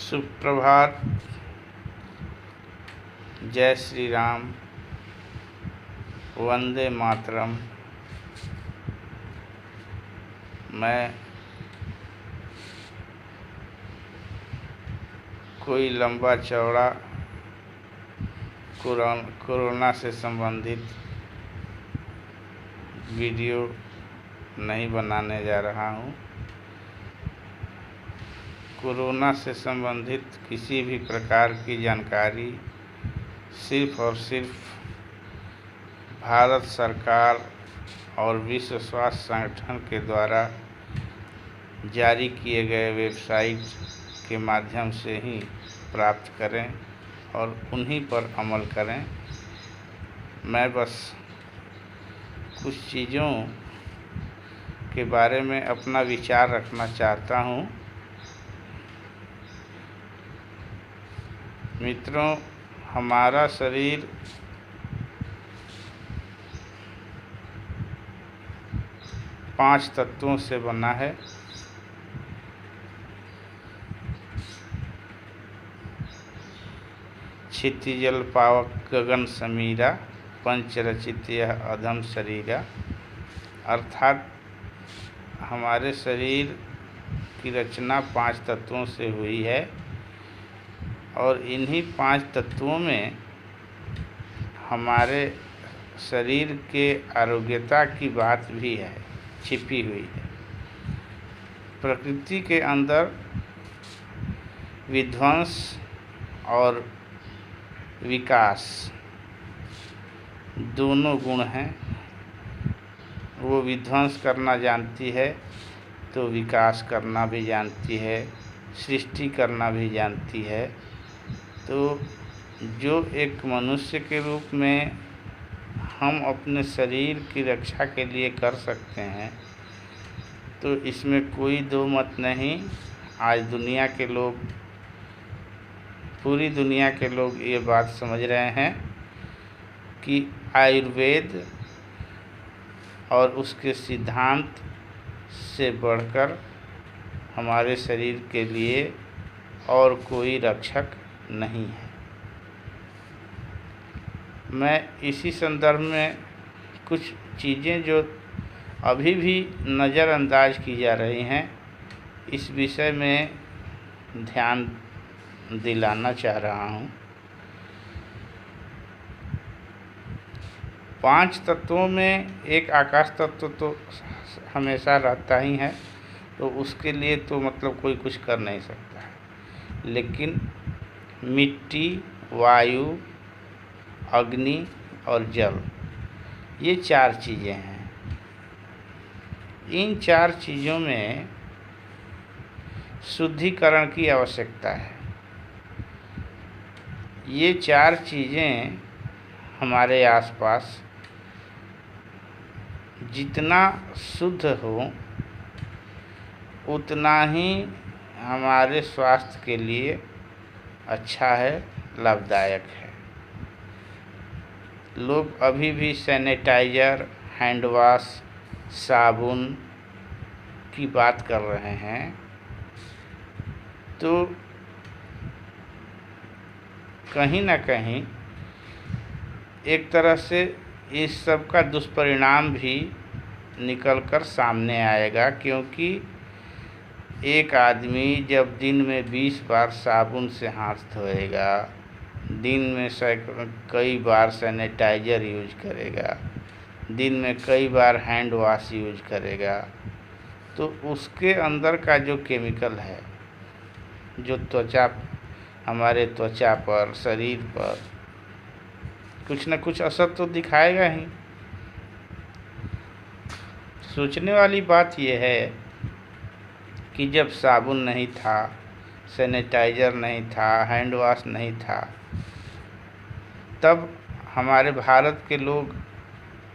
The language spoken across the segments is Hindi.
सुप्रभात। जय श्री राम। वंदे मातरम। मैं कोई लंबा चौड़ा कोरोना से संबंधित वीडियो नहीं बनाने जा रहा हूँ। कोरोना से संबंधित किसी भी प्रकार की जानकारी सिर्फ और सिर्फ भारत सरकार और विश्व स्वास्थ्य संगठन के द्वारा जारी किए गए वेबसाइट के माध्यम से ही प्राप्त करें और उन्हीं पर अमल करें। मैं बस कुछ चीज़ों के बारे में अपना विचार रखना चाहता हूँ। मित्रों, हमारा शरीर 5 तत्वों से बना है। क्षितिजल पावक गगन समीरा, पंच रचित यह अधम शरीरा। अर्थात हमारे शरीर की रचना 5 तत्वों से हुई है और इन्हीं 5 तत्वों में हमारे शरीर के आरोग्यता की बात भी है, छिपी हुई है। प्रकृति के अंदर विध्वंस और विकास दोनों गुण हैं। वो विध्वंस करना जानती है तो विकास करना भी जानती है, सृष्टि करना भी जानती है। तो जो एक मनुष्य के रूप में हम अपने शरीर की रक्षा के लिए कर सकते हैं, तो इसमें कोई दो मत नहीं। आज दुनिया के लोग, पूरी दुनिया के लोग ये बात समझ रहे हैं कि आयुर्वेद और उसके सिद्धांत से बढ़कर हमारे शरीर के लिए और कोई रक्षक नहीं है। मैं इसी संदर्भ में कुछ चीज़ें जो अभी भी नज़रअंदाज की जा रही हैं, इस विषय में ध्यान दिलाना चाह रहा हूँ। 5 तत्वों में एक आकाश तत्व तो हमेशा रहता ही है, तो उसके लिए तो मतलब कोई कुछ कर नहीं सकता है। लेकिन मिट्टी, वायु, अग्नि और जल, ये 4 चीज़ें हैं। इन 4 चीज़ों में शुद्धिकरण की आवश्यकता है। ये 4 चीज़ें हमारे आसपास जितना शुद्ध हो उतना ही हमारे स्वास्थ्य के लिए अच्छा है, लाभदायक है। लोग अभी भी सैनिटाइज़र, हैंड वॉश, साबुन की बात कर रहे हैं। तो कहीं ना कहीं एक तरह से इस सब का दुष्परिणाम भी निकल कर सामने आएगा, क्योंकि एक आदमी जब दिन में 20 बार साबुन से हाथ धोएगा, दिन में कई बार सैनिटाइज़र यूज करेगा, दिन में कई बार हैंड वॉश यूज करेगा, तो उसके अंदर का जो केमिकल है, जो हमारे त्वचा पर, शरीर पर कुछ न कुछ असर तो दिखाएगा ही। सोचने वाली बात यह है कि जब साबुन नहीं था, सैनिटाइज़र नहीं था, हैंड वॉश नहीं था, तब हमारे भारत के लोग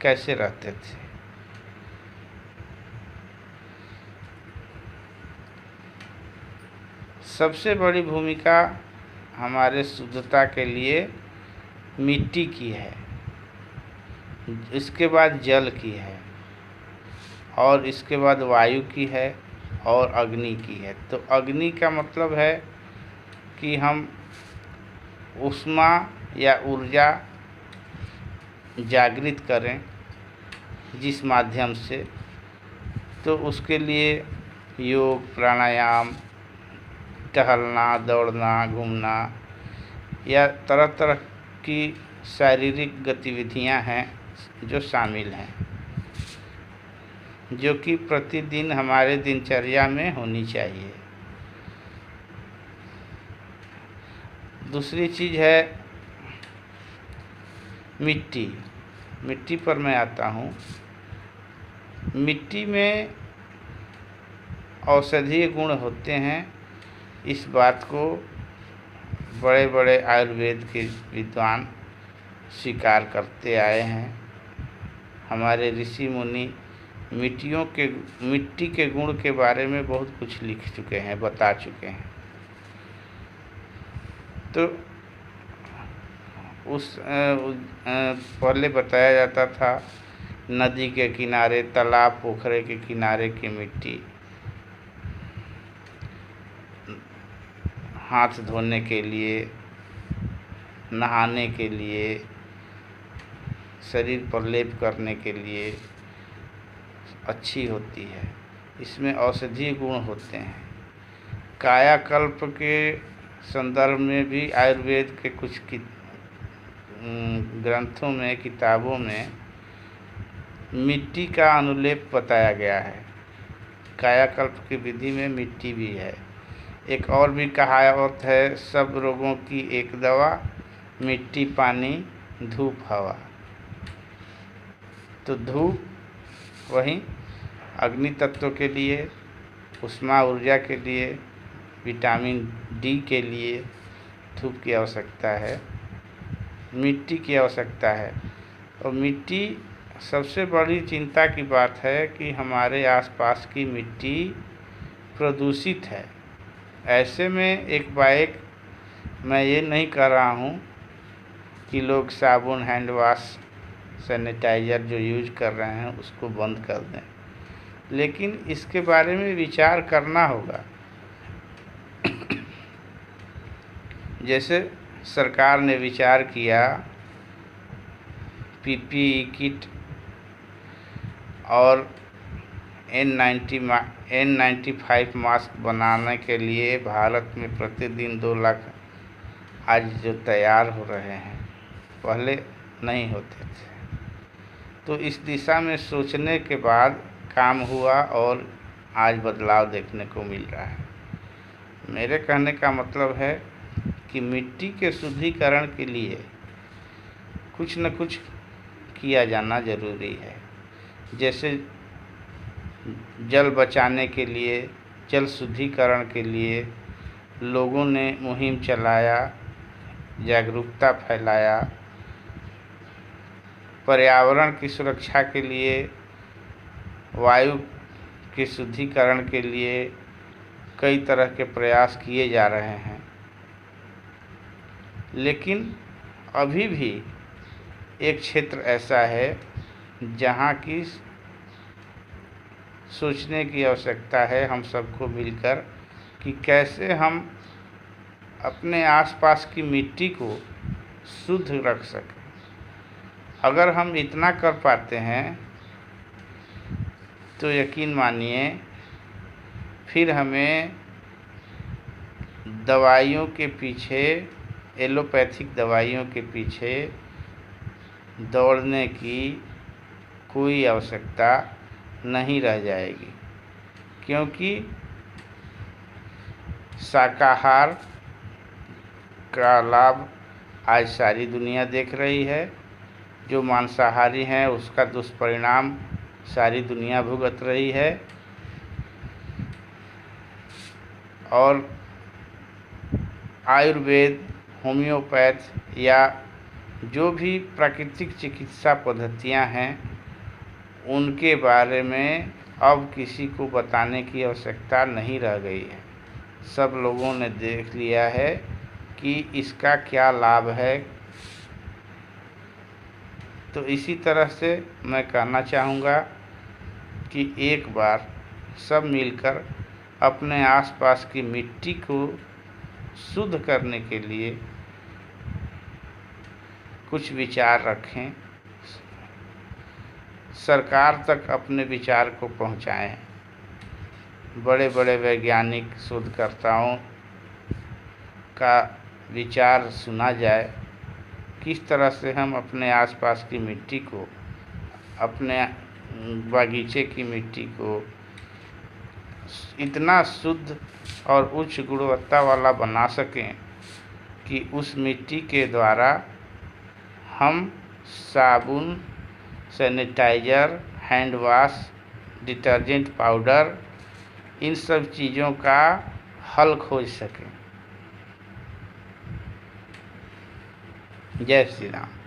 कैसे रहते थे? सबसे बड़ी भूमिका हमारे शुद्धता के लिए मिट्टी की है, इसके बाद जल की है, और इसके बाद वायु की है और अग्नि की है। तो अग्नि का मतलब है कि हम ऊष्मा या ऊर्जा जागृत करें जिस माध्यम से, तो उसके लिए योग, प्राणायाम, टहलना, दौड़ना, घूमना या तरह तरह की शारीरिक गतिविधियां हैं जो शामिल हैं, जो कि प्रतिदिन हमारे दिनचर्या में होनी चाहिए। दूसरी चीज़ है मिट्टी। मिट्टी पर मैं आता हूँ। मिट्टी में औषधीय गुण होते हैं, इस बात को बड़े बड़े आयुर्वेद के विद्वान स्वीकार करते आए हैं। हमारे ऋषि मुनि मिट्टी के गुण के बारे में बहुत कुछ लिख चुके हैं, बता चुके हैं। तो पहले बताया जाता था नदी के किनारे, तालाब, पोखरे के किनारे की मिट्टी हाथ धोने के लिए, नहाने के लिए, शरीर पर लेप करने के लिए अच्छी होती है। इसमें औषधीय गुण होते हैं। कायाकल्प के संदर्भ में भी आयुर्वेद के कुछ ग्रंथों में, किताबों में मिट्टी का अनुलेप बताया गया है। कायाकल्प की विधि में मिट्टी भी है। एक और भी कहावत है, सब रोगों की एक दवा, मिट्टी, पानी, धूप, हवा। तो धूप वहीं अग्नि तत्व के लिए, ऊष्मा ऊर्जा के लिए, विटामिन डी के लिए धूप की आवश्यकता है, मिट्टी की आवश्यकता है। और मिट्टी, सबसे बड़ी चिंता की बात है कि हमारे आसपास की मिट्टी प्रदूषित है। ऐसे में एक बाइक, मैं ये नहीं कह रहा हूँ कि लोग साबुन, हैंड वाश, सैनिटाइज़र जो यूज कर रहे हैं उसको बंद कर दें, लेकिन इसके बारे में विचार करना होगा। जैसे सरकार ने विचार किया पीपीई किट और N95 मास्क बनाने के लिए भारत में प्रतिदिन 2 लाख आज जो तैयार हो रहे हैं, पहले नहीं होते थे। तो इस दिशा में सोचने के बाद काम हुआ और आज बदलाव देखने को मिल रहा है। मेरे कहने का मतलब है कि मिट्टी के शुद्धिकरण के लिए कुछ न कुछ किया जाना ज़रूरी है। जैसे जल बचाने के लिए, जल शुद्धिकरण के लिए लोगों ने मुहिम चलाया, जागरूकता फैलाया। पर्यावरण की सुरक्षा के लिए, वायु के शुद्धिकरण के लिए कई तरह के प्रयास किए जा रहे हैं। लेकिन अभी भी एक क्षेत्र ऐसा है जहाँ की सोचने की आवश्यकता है हम सबको मिलकर कि कैसे हम अपने आसपास की मिट्टी को शुद्ध रख सकें। अगर हम इतना कर पाते हैं तो यकीन मानिए फिर हमें दवाइयों के पीछे, एलोपैथिक दवाइयों के पीछे दौड़ने की कोई आवश्यकता नहीं रह जाएगी, क्योंकि शाकाहार का लाभ आज सारी दुनिया देख रही है। जो मांसाहारी हैं उसका दुष्परिणाम सारी दुनिया भुगत रही है। और आयुर्वेद, होम्योपैथ या जो भी प्राकृतिक चिकित्सा पद्धतियां हैं उनके बारे में अब किसी को बताने की आवश्यकता नहीं रह गई है। सब लोगों ने देख लिया है कि इसका क्या लाभ है। तो इसी तरह से मैं कहना चाहूँगा कि एक बार सब मिलकर अपने आसपास की मिट्टी को शुद्ध करने के लिए कुछ विचार रखें, सरकार तक अपने विचार को पहुंचाएं, बड़े बड़े वैज्ञानिक शोधकर्ताओं का विचार सुना जाए, किस तरह से हम अपने आसपास की मिट्टी को, अपने बागीचे की मिट्टी को इतना शुद्ध और उच्च गुणवत्ता वाला बना सकें कि उस मिट्टी के द्वारा हम साबुन, sanitiser, hand wash, detergent powder, इन सब चीज़ों का हल खोज सकें। जय श्री राम।